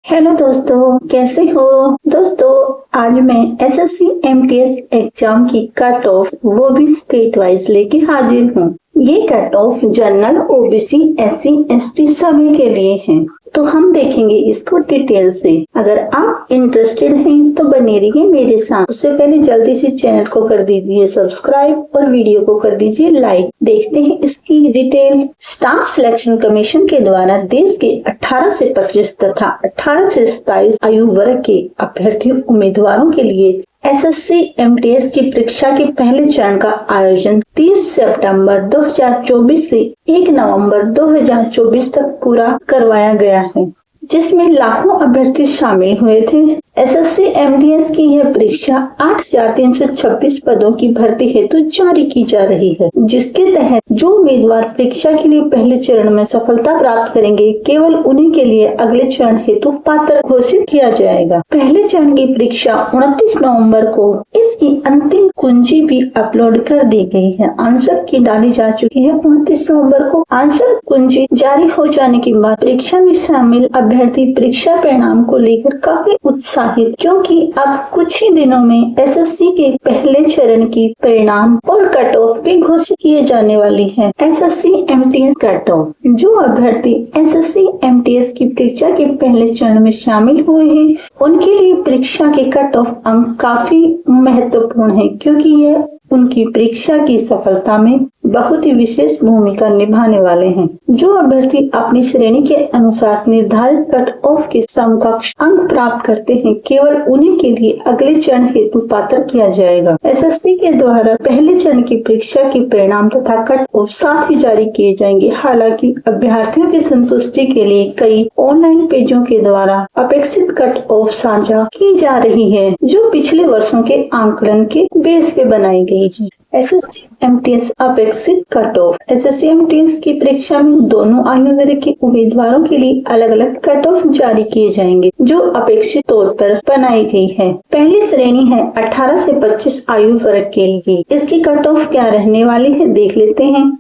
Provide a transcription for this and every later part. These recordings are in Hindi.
हेलो दोस्तों, कैसे हो। दोस्तों, आज मैं एसएससी एमटीएस एग्जाम की कट ऑफ वो भी स्टेट वाइज लेके हाजिर हूँ। ये cut off general, OBC, SC, ST सभी के लिए है, तो हम देखेंगे इसको डिटेल से। अगर आप इंटरेस्टेड हैं तो बने रहिए मेरे साथ। उससे पहले जल्दी से चैनल को कर दीजिए सब्सक्राइब और वीडियो को कर दीजिए लाइक। देखते हैं इसकी डिटेल। स्टाफ सिलेक्शन कमीशन के द्वारा देश के 18 से 25 तथा 18 से 27 आयु वर्ग के अभ्यर्थी उम्मीदवारों के लिए एसएससी एमटीएस की परीक्षा के पहले चरण का आयोजन 30 सितंबर 2024 से 1 नवंबर 2024 तक पूरा करवाया गया है, जिसमें लाखों अभ्यर्थी शामिल हुए थे। एसएससी एमटीएस की यह परीक्षा 8,326 पदों की भर्ती हेतु जारी की जा रही है, जिसके तहत जो उम्मीदवार परीक्षा के लिए पहले चरण में सफलता प्राप्त करेंगे, केवल उन्हीं के लिए अगले चरण हेतु पात्र घोषित किया जाएगा। पहले चरण की परीक्षा 29 नवंबर को इसकी अंतिम कुंजी भी अपलोड कर दी गई है। आंसर की डाली जा चुकी है 29 नवंबर को। आंसर कुंजी जारी हो जाने के बाद परीक्षा में शामिल अभ्यर्थी परीक्षा परिणाम को लेकर काफी उत्साहित, क्योंकि अब कुछ ही दिनों में एसएससी के पहले चरण की परिणाम और कट ऑफ भी घोषित किए जाने वाली है। SSC MTS cut of. जो अभ्यर्थी एसएससी एमटीएस की परीक्षा के पहले चरण में शामिल हुए हैं, उनके लिए परीक्षा के कट ऑफ अंक काफी महत्वपूर्ण है, क्योंकि यह उनकी परीक्षा की सफलता में बहुत ही विशेष भूमिका निभाने वाले हैं। जो अभ्यर्थी अपनी श्रेणी के अनुसार निर्धारित कट ऑफ के समकक्ष अंक प्राप्त करते हैं, केवल उन्हीं के लिए अगले चरण हेतु पात्र किया जाएगा। एसएससी के द्वारा पहले चरण की परीक्षा के परिणाम तथा कट ऑफ साथ ही जारी किए जाएंगे। हालांकि अभ्यर्थियों की संतुष्टि के लिए कई ऑनलाइन पेजों के द्वारा अपेक्षित कट ऑफ साझा की जा रही है, जो पिछले वर्षों के आंकलन के बेस पे बनाई गई है। एसएससी एमटीएस अपेक्षित कट ऑफ। एसएससी एमटीएस की परीक्षा में दोनों आयु वर्ग के उम्मीदवारों के लिए अलग अलग कट ऑफ जारी किए जाएंगे, जो अपेक्षित तौर पर बनाई गई है। पहली श्रेणी है 18 से 25 आयु वर्ग के लिए। इसकी कट ऑफ क्या रहने वाली है, देख लेते हैं।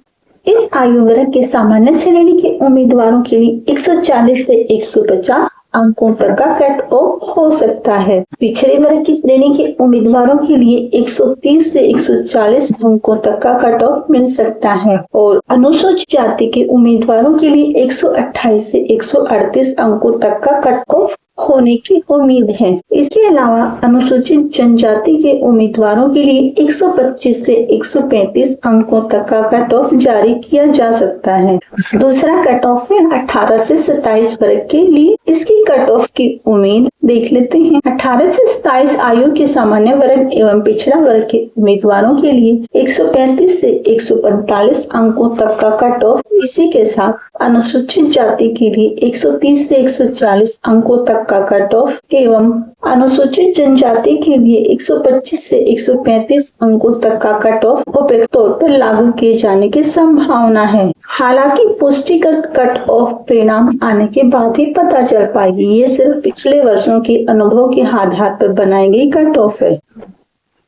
इस आयु वर्ग के सामान्य श्रेणी के उम्मीदवारों के लिए 140 से 150 अंकों तक का कट ऑफ हो सकता है। पिछड़े वर्ग की श्रेणी के उम्मीदवारों के लिए 130 से 140 अंकों तक का कट ऑफ मिल सकता है और अनुसूचित जाति के उम्मीदवारों के लिए 128 से 138 अंकों तक का कट ऑफ होने की उम्मीद है। इसके अलावा अनुसूचित जनजाति के उम्मीदवारों के लिए 125 से 135 अंकों तक का कट ऑफ जारी किया जा सकता है। दूसरा कट ऑफ है 18 से 27 वर्ग के लिए। इसकी कट ऑफ की उम्मीद देख लेते हैं। 18 से 27 आयु के सामान्य वर्ग एवं पिछड़ा वर्ग के उम्मीदवारों के लिए 135 से 145 अंकों तक का कट ऑफ। इसी के साथ अनुसूचित जाति के लिए 130 से 140 अंकों तक का कट ऑफ एवं अनुसूचित जनजाति के लिए 125 से 135 अंकों तक का कट ऑफ अपेक्षित तौर पर लागू किए जाने की संभावना है। हालांकि पुष्टिकृत कट ऑफ परिणाम आने के बाद ही पता चल पाएगी। ये सिर्फ पिछले वर्षों के अनुभव के आधार पर बनाई गई कट ऑफ है।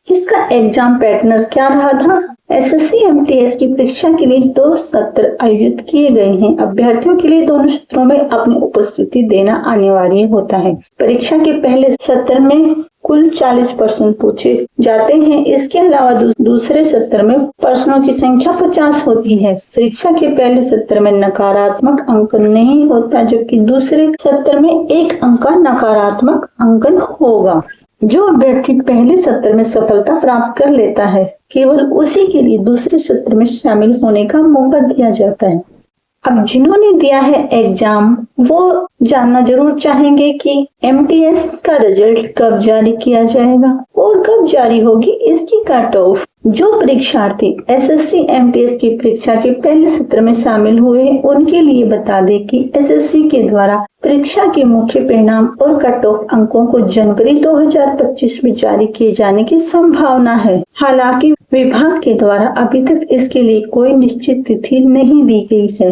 इसका एग्जाम पैटर्न क्या रहा था। एसएससी एमटीएस की परीक्षा के लिए 2 सत्र आयोजित किए गए हैं। अभ्यर्थियों के लिए दोनों सत्रों में अपनी उपस्थिति देना अनिवार्य होता है। परीक्षा के पहले सत्र में कुल 40 प्रश्न पूछे जाते हैं। इसके अलावा दूसरे सत्र में प्रश्नों की संख्या 50 होती है। परीक्षा के पहले सत्र में नकारात्मक अंकन नहीं होता, जबकि दूसरे सत्र में 1 अंक का नकारात्मक अंकन होगा। जो अभ्यर्थी पहले सत्र में सफलता प्राप्त कर लेता है, केवल उसी के लिए दूसरे सत्र में शामिल होने का मौका दिया जाता है। अब जिन्होंने दिया है एग्जाम, वो जानना जरूर चाहेंगे कि एमटीएस का रिजल्ट कब जारी किया जाएगा और कब जारी होगी इसकी कट ऑफ। जो परीक्षार्थी एसएससी एमटीएस की परीक्षा के पहले सत्र में शामिल हुए, उनके लिए बता दें कि एसएससी के द्वारा परीक्षा के मुख्य परिणाम और कट ऑफ अंकों को जनवरी 2025 में जारी किए जाने की संभावना है। हालांकि विभाग के द्वारा अभी तक इसके लिए कोई निश्चित तिथि नहीं दी गई है।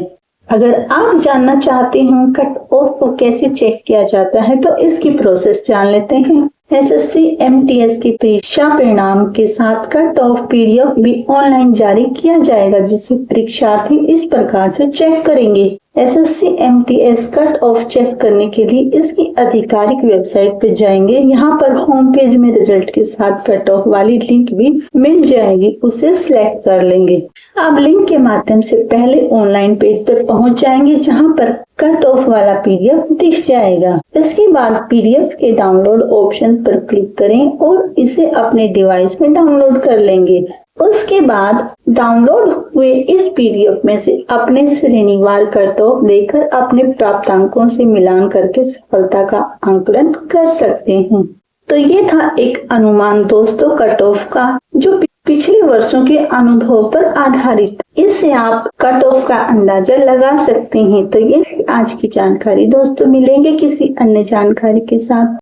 अगर आप जानना चाहते हैं कट ऑफ को कैसे चेक किया जाता है, तो इसकी प्रोसेस जान लेते हैं। एसएससी एमटीएस की परीक्षा परिणाम के साथ कट ऑफ पीडीएफ भी ऑनलाइन जारी किया जाएगा, जिसे परीक्षार्थी इस प्रकार से चेक करेंगे। SSC MTS cut off check करने के लिए इसकी आधिकारिक वेबसाइट पर जाएंगे। यहाँ पर होम पेज में रिजल्ट के साथ कट ऑफ वाली लिंक भी मिल जाएगी, उसे सिलेक्ट कर लेंगे। अब लिंक के माध्यम से पहले ऑनलाइन पेज पर पहुंच जाएंगे, जहां पर कट ऑफ वाला पीडीएफ दिख जाएगा। इसके बाद पीडीएफ के डाउनलोड ऑप्शन पर क्लिक करें और इसे अपने डिवाइस में डाउनलोड कर लेंगे। उसके बाद डाउनलोड हुए इस पीडीएफ में से अपने श्रेणीवार कट ऑफ देकर अपने प्राप्तांकों से मिलान करके सफलता का आंकलन कर सकते हैं। तो ये था एक अनुमान दोस्तों कट ऑफ का, जो पिछले वर्षों के अनुभव पर आधारित। इससे आप कट ऑफ का अंदाजा लगा सकते हैं। तो ये आज की जानकारी दोस्तों, मिलेंगे किसी अन्य जानकारी के साथ।